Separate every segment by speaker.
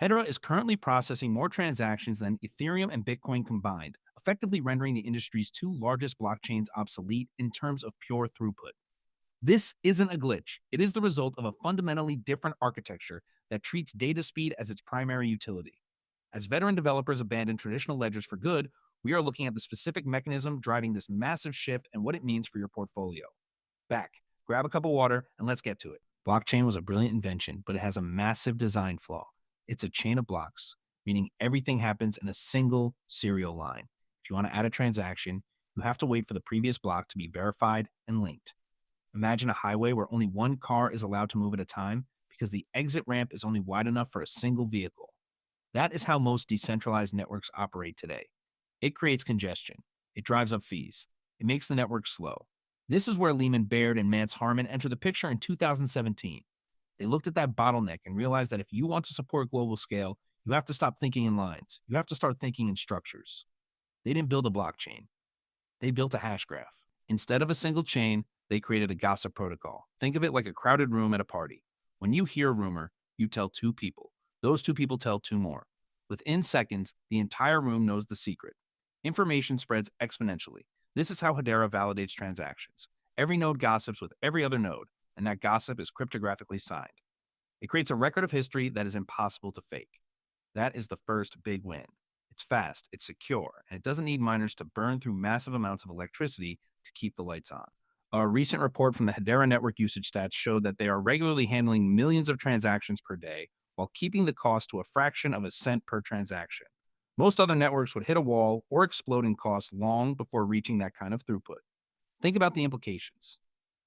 Speaker 1: Hedera is currently processing more transactions than Ethereum and Bitcoin combined, effectively rendering the industry's two largest blockchains obsolete in terms of pure throughput. This isn't a glitch. It is the result of a fundamentally different architecture that treats data speed as its primary utility. As veteran developers abandon traditional ledgers for good, we are looking at the specific mechanism driving this massive shift and what it means for your portfolio. Back, grab a cup of water, and let's get to it. Blockchain was a brilliant invention, but it has a massive design flaw. It's a chain of blocks, meaning everything happens in a single serial line. If you want to add a transaction, you have to wait for the previous block to be verified and linked. Imagine a highway where only one car is allowed to move at a time because the exit ramp is only wide enough for a single vehicle. That is how most decentralized networks operate today. It creates congestion. It drives up fees. It makes the network slow. This is where Lehman Baird and Mance Harmon entered the picture in 2017. They looked at that bottleneck and realized that if you want to support global scale, you have to stop thinking in lines. You have to start thinking in structures. They didn't build a blockchain. They built a hash graph. Instead of a single chain, they created a gossip protocol. Think of it like a crowded room at a party. When you hear a rumor, you tell two people. Those two people tell two more. Within seconds, the entire room knows the secret. Information spreads exponentially. This is how Hedera validates transactions. Every node gossips with every other node, and that gossip is cryptographically signed. It creates a record of history that is impossible to fake. That is the first big win. It's fast, it's secure, and it doesn't need miners to burn through massive amounts of electricity to keep the lights on. A recent report from the Hedera network usage stats showed that they are regularly handling millions of transactions per day while keeping the cost to a fraction of a cent per transaction. Most other networks would hit a wall or explode in cost long before reaching that kind of throughput. Think about the implications.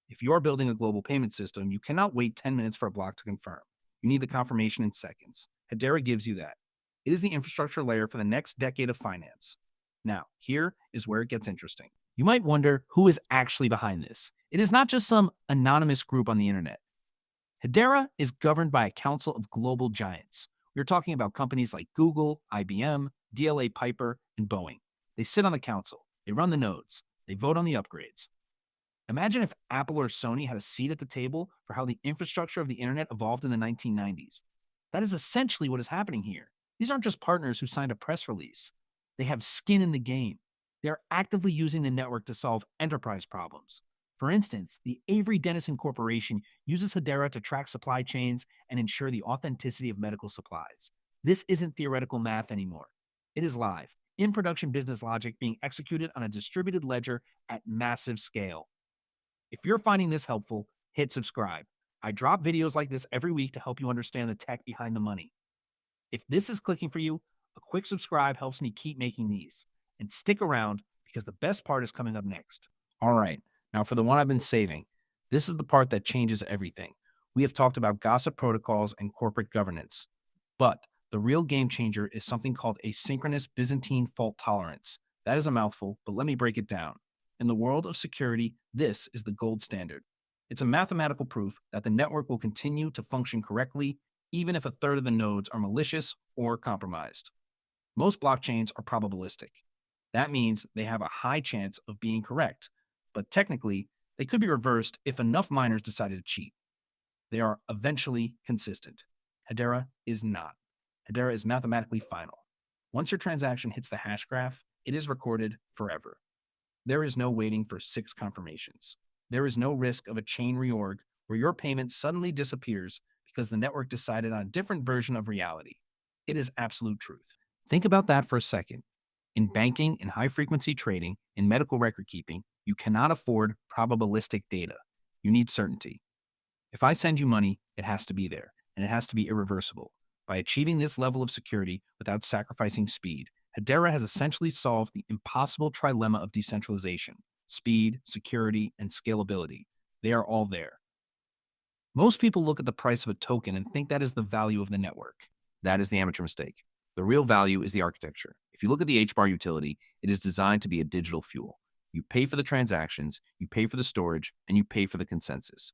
Speaker 1: If you are building a global payment system, you cannot wait 10 minutes for a block to confirm. You need the confirmation in seconds. Hedera gives you that. It is the infrastructure layer for the next decade of finance. Now, here is where it gets interesting. You might wonder who is actually behind this. It is not just some anonymous group on the internet. Hedera is governed by a council of global giants. We're talking about companies like Google, IBM, DLA Piper, and Boeing. They sit on the council, they run the nodes, they vote on the upgrades. Imagine if Apple or Sony had a seat at the table for how the infrastructure of the internet evolved in the 1990s. That is essentially what is happening here. These aren't just partners who signed a press release. They have skin in the game. They are actively using the network to solve enterprise problems. For instance, the Avery Dennison Corporation uses Hedera to track supply chains and ensure the authenticity of medical supplies. This isn't theoretical math anymore. It is live, in production business logic being executed on a distributed ledger at massive scale. If you're finding this helpful, hit subscribe. I drop videos like this every week to help you understand the tech behind the money. If this is clicking for you, a quick subscribe helps me keep making these. And stick around because the best part is coming up next. All right, now for the one I've been saving. This is the part that changes everything. We have talked about gossip protocols and corporate governance. But the real game changer is something called asynchronous Byzantine fault tolerance. That is a mouthful, but let me break it down. In the world of security, this is the gold standard. It's a mathematical proof that the network will continue to function correctly even if a third of the nodes are malicious or compromised. Most blockchains are probabilistic. That means they have a high chance of being correct, but technically, they could be reversed if enough miners decided to cheat. They are eventually consistent. Hedera is not. Hedera is mathematically final. Once your transaction hits the hash graph, it is recorded forever. There is no waiting for 6 confirmations. There is no risk of a chain reorg where your payment suddenly disappears because the network decided on a different version of reality. It is absolute truth. Think about that for a second. In banking, in high-frequency trading, in medical record keeping, you cannot afford probabilistic data. You need certainty. If I send you money, it has to be there, and it has to be irreversible. By achieving this level of security without sacrificing speed, Hedera has essentially solved the impossible trilemma of decentralization: speed, security, and scalability. They are all there. Most people look at the price of a token and think that is the value of the network. That is the amateur mistake. The real value is the architecture. If you look at the HBAR utility, it is designed to be a digital fuel. You pay for the transactions, you pay for the storage, and you pay for the consensus.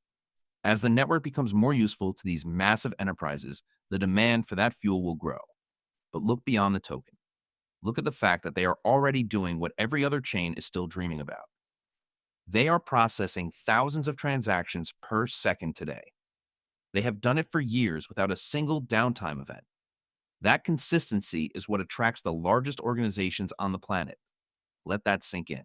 Speaker 1: As the network becomes more useful to these massive enterprises, the demand for that fuel will grow. But look beyond the token. Look at the fact that they are already doing what every other chain is still dreaming about. They are processing thousands of transactions per second today. They have done it for years without a single downtime event. That consistency is what attracts the largest organizations on the planet. Let that sink in.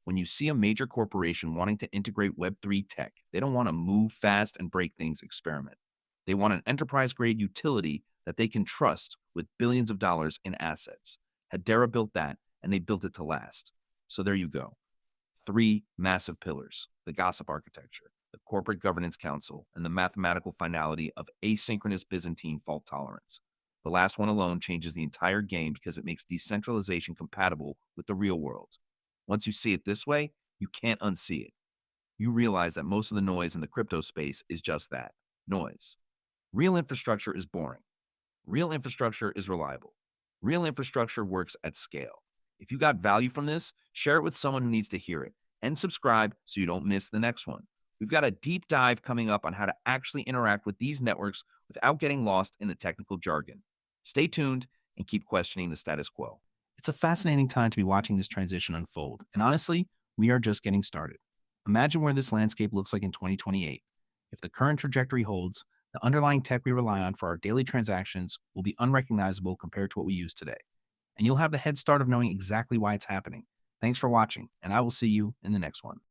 Speaker 1: When you see a major corporation wanting to integrate Web3 tech, they don't want to move fast and break things experiment. They want an enterprise grade utility that they can trust with billions of dollars in assets. Hedera built that, and they built it to last. So there you go. Three massive pillars: the gossip architecture, the corporate governance council, and the mathematical finality of asynchronous Byzantine fault tolerance. The last one alone changes the entire game because it makes decentralization compatible with the real world. Once you see it this way, you can't unsee it. You realize that most of the noise in the crypto space is just that: noise. Real infrastructure is boring. Real infrastructure is reliable. Real infrastructure works at scale. If you got value from this, share it with someone who needs to hear it, and subscribe so you don't miss the next one. We've got a deep dive coming up on how to actually interact with these networks without getting lost in the technical jargon. Stay tuned and keep questioning the status quo. It's a fascinating time to be watching this transition unfold, and honestly, we are just getting started. Imagine where this landscape looks like in 2028. If the current trajectory holds, the underlying tech we rely on for our daily transactions will be unrecognizable compared to what we use today. And you'll have the head start of knowing exactly why it's happening. Thanks for watching, and I will see you in the next one.